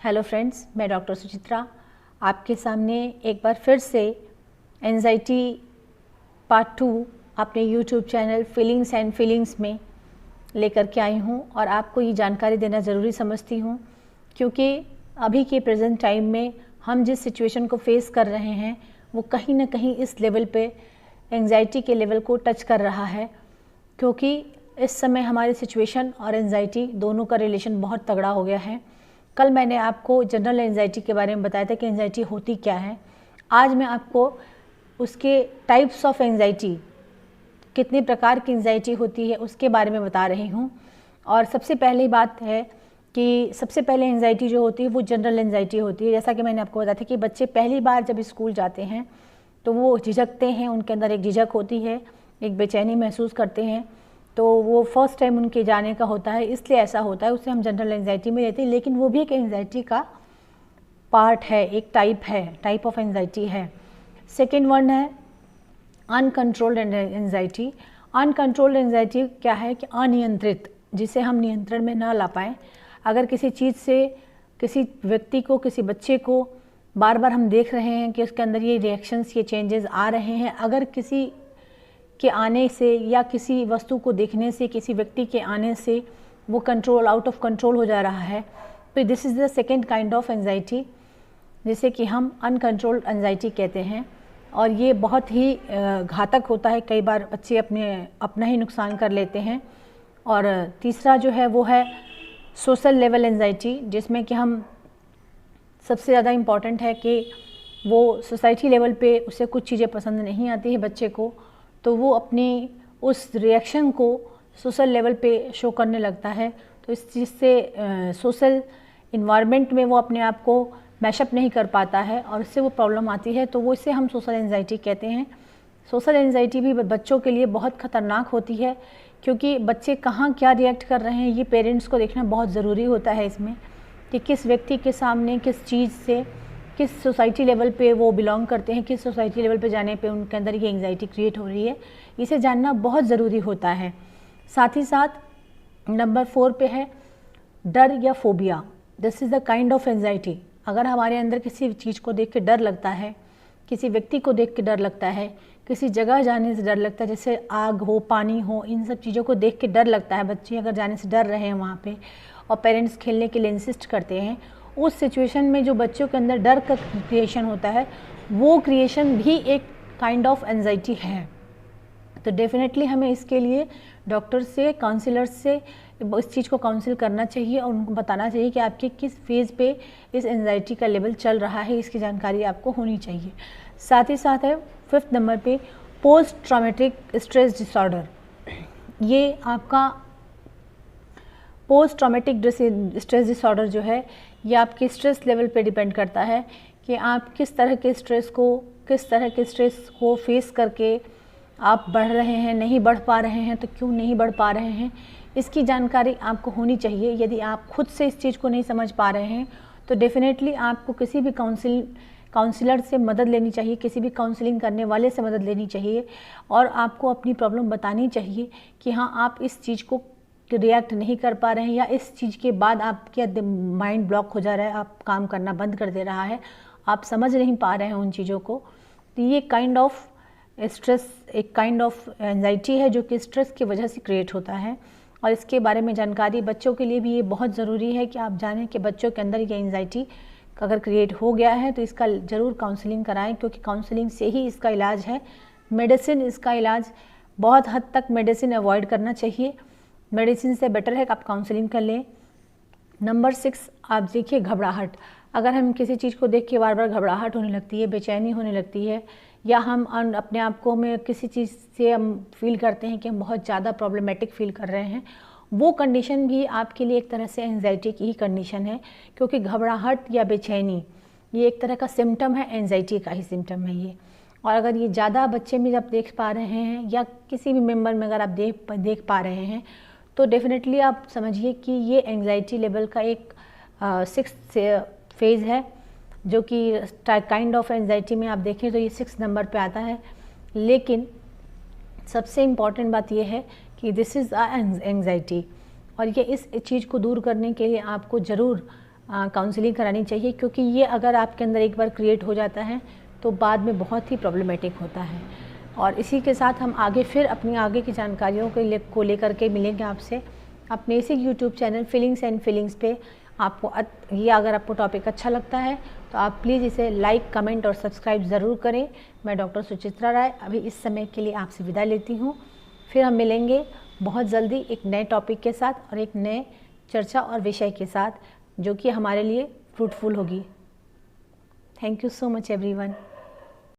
Hello friends, मैं doctor Suchitra आपके सामने एक बार फिर से एंजाइटी पार्ट 2 अपने YouTube channel feelings and feelings में लेकर के आई हूँ और आपको ये जानकारी देना ज़रूरी समझती हूँ क्योंकि अभी के प्रेजेंट टाइम में हम जिस सिचुएशन को फेस कर रहे हैं वो कहीं ना कहीं इस लेवल पे एंजाइटी के लेवल को टच कर रहा है, क्योंकि इस समय हमारी सिचुएशन और एंजाइटी दोनों का रिलेशन बहुत तगड़ा हो गया है। कल मैंने आपको जनरल एंजाइटी के बारे में बताया था कि एंजाइटी होती क्या है। आज मैं आपको उसके टाइप्स ऑफ एंजाइटी, कितने प्रकार की एंजाइटी होती है, उसके बारे में बता रही हूँ। और सबसे पहली बात है कि सबसे पहले एंजाइटी जो होती है वो जनरल एंजाइटी होती है। जैसा कि मैंने आपको बताया था कि बच्चे पहली बार जब स्कूल जाते हैं तो वो झिझकते हैं, उनके अंदर एक झिझक होती है, एक बेचैनी महसूस करते हैं। तो वो फर्स्ट टाइम उनके जाने का होता है, इसलिए ऐसा होता है, उसे हम जनरल एंजाइटी में लेते हैं। लेकिन वो भी एक एंजाइटी का पार्ट है, एक टाइप ऑफ एंजाइटी है। सेकेंड वन है अनकंट्रोल्ड एंजाइटी। अनकंट्रोल्ड एंजाइटी क्या है कि अनियंत्रित, जिसे हम नियंत्रण में न ला पाएँ। अगर किसी चीज़ से, किसी व्यक्ति को, किसी बच्चे को बार बार हम देख रहे हैं कि उसके अंदर ये रिएक्शंस, ये चेंजेस आ रहे हैं, अगर किसी के आने से या किसी वस्तु को देखने से, किसी व्यक्ति के आने से वो कंट्रोल, आउट ऑफ कंट्रोल हो जा रहा है, तो this is the second kind of anxiety, जिसे कि हम अनकंट्रोल्ड एंजाइटी कहते हैं। और ये बहुत ही घातक होता है, कई बार बच्चे अपना ही नुकसान कर लेते हैं। और तीसरा जो है वो है सोशल लेवल एंजाइटी, जिसमें कि हम सबसे ज़्यादा इम्पॉर्टेंट है कि वो सोसाइटी लेवल पे उसे कुछ चीज़ें पसंद नहीं आती है बच्चे को, तो वो अपनी उस रिएक्शन को सोशल लेवल पे शो करने लगता है। तो इस चीज़ से सोशल इन्वायरमेंट में वो अपने आप को मैशअप नहीं कर पाता है और इससे वो प्रॉब्लम आती है, तो वो इसे हम सोशल एंजाइटी कहते हैं। सोशल एंजाइटी भी बच्चों के लिए बहुत ख़तरनाक होती है, क्योंकि बच्चे कहाँ क्या रिएक्ट कर रहे हैं ये पेरेंट्स को देखना बहुत ज़रूरी होता है इसमें, कि किस व्यक्ति के सामने, किस चीज़ से, किस सोसाइटी लेवल पे वो बिलोंग करते हैं, किस सोसाइटी लेवल पे जाने पे उनके अंदर ये एंजाइटी क्रिएट हो रही है, इसे जानना बहुत ज़रूरी होता है। साथ ही साथ नंबर 4 पे है डर या phobia. This is the kind of anxiety. अगर हमारे अंदर किसी चीज़ को देख के डर लगता है, किसी व्यक्ति को देख के डर लगता है, किसी जगह जाने से डर लगता है, जैसे आग हो, पानी हो, इन सब चीज़ों को देख के डर लगता है, बच्चे अगर जाने से डर रहे हैं वहाँ पे और पेरेंट्स खेलने के लिए इंसिस्ट करते हैं, उस सिचुएशन में जो बच्चों के अंदर डर का क्रिएशन होता है, वो क्रिएशन भी एक काइंड ऑफ एंजाइटी है। तो डेफिनेटली हमें इसके लिए डॉक्टर से, काउंसलर से इस चीज़ को काउंसिल करना चाहिए और उनको बताना चाहिए कि आपके किस फेज़ पे इस एंजाइटी का लेवल चल रहा है, इसकी जानकारी आपको होनी चाहिए। साथ ही साथ है 5th नंबर पे पोस्ट ट्रॉमेटिक स्ट्रेस डिसऑर्डर। ये आपका पोस्ट ट्रॉमेटिक स्ट्रेस डिसऑर्डर जो है, ये आपके स्ट्रेस लेवल पे डिपेंड करता है कि आप किस तरह के स्ट्रेस को फेस करके आप बढ़ रहे हैं, नहीं बढ़ पा रहे हैं, तो क्यों नहीं बढ़ पा रहे हैं, इसकी जानकारी आपको होनी चाहिए। यदि आप खुद से इस चीज़ को नहीं समझ पा रहे हैं तो डेफिनेटली आपको किसी भी काउंसलर से मदद लेनी चाहिए, किसी भी काउंसलिंग करने वाले से मदद लेनी चाहिए और आपको अपनी प्रॉब्लम बतानी चाहिए कि हाँ, आप इस चीज़ को रिएक्ट नहीं कर पा रहे हैं या इस चीज़ के बाद आपके माइंड ब्लॉक हो जा रहा है, आप काम करना बंद कर दे रहा है, आप समझ नहीं पा रहे हैं उन चीज़ों को। तो ये काइंड ऑफ स्ट्रेस, एक काइंड ऑफ एंजाइटी है जो कि स्ट्रेस की वजह से क्रिएट होता है। और इसके बारे में जानकारी बच्चों के लिए भी ये बहुत ज़रूरी है कि आप जानें कि बच्चों के अंदर ये एंजाइटी अगर क्रिएट हो गया है तो इसका ज़रूर काउंसलिंग कराएं, क्योंकि काउंसलिंग से ही इसका इलाज है। मेडिसिन, इसका इलाज बहुत हद तक मेडिसिन अवॉइड करना चाहिए, मेडिसिन से बेटर है कि आप काउंसलिंग कर लें। नंबर 6 आप देखिए घबराहट। अगर हम किसी चीज़ को देख के बार बार घबराहट होने लगती है, बेचैनी होने लगती है, या हम अपने आप को में किसी चीज़ से हम फील करते हैं कि हम बहुत ज़्यादा प्रॉब्लमेटिक फील कर रहे हैं, वो कंडीशन भी आपके लिए एक तरह से एंजाइटी की ही कंडीशन है, क्योंकि घबराहट या बेचैनी ये एक तरह का सिम्टम है, एंजाइटी का ही सिम्टम है ये। और अगर ये ज़्यादा बच्चे में जब देख पा रहे हैं या किसी भी मेंबर में अगर आप देख पा रहे हैं तो डेफिनेटली आप समझिए कि ये एंजाइटी लेवल का एक 6th फेज़ है, जो कि काइंड ऑफ एंजाइटी में आप देखें तो ये 6 नंबर पे आता है। लेकिन सबसे इम्पॉर्टेंट बात यह है कि दिस इज़ एंजाइटी, और ये इस चीज़ को दूर करने के लिए आपको ज़रूर काउंसलिंग करानी चाहिए, क्योंकि ये अगर आपके अंदर एक बार क्रिएट हो जाता है तो बाद में बहुत ही प्रॉब्लमेटिक होता है। और इसी के साथ हम आगे फिर अपनी आगे की जानकारियों को लेकर के मिलेंगे आपसे अपने इसी YouTube channel feelings and feelings पे। आपको ये अगर आपको टॉपिक अच्छा लगता है तो आप प्लीज़ इसे लाइक, कमेंट और सब्सक्राइब ज़रूर करें। मैं डॉक्टर सुचित्रा राय अभी इस समय के लिए आपसे विदा लेती हूँ। फिर हम मिलेंगे बहुत जल्दी एक नए टॉपिक के साथ और एक नए चर्चा और विषय के साथ, जो कि हमारे लिए फ्रूटफुल होगी। Thank you so much everyone.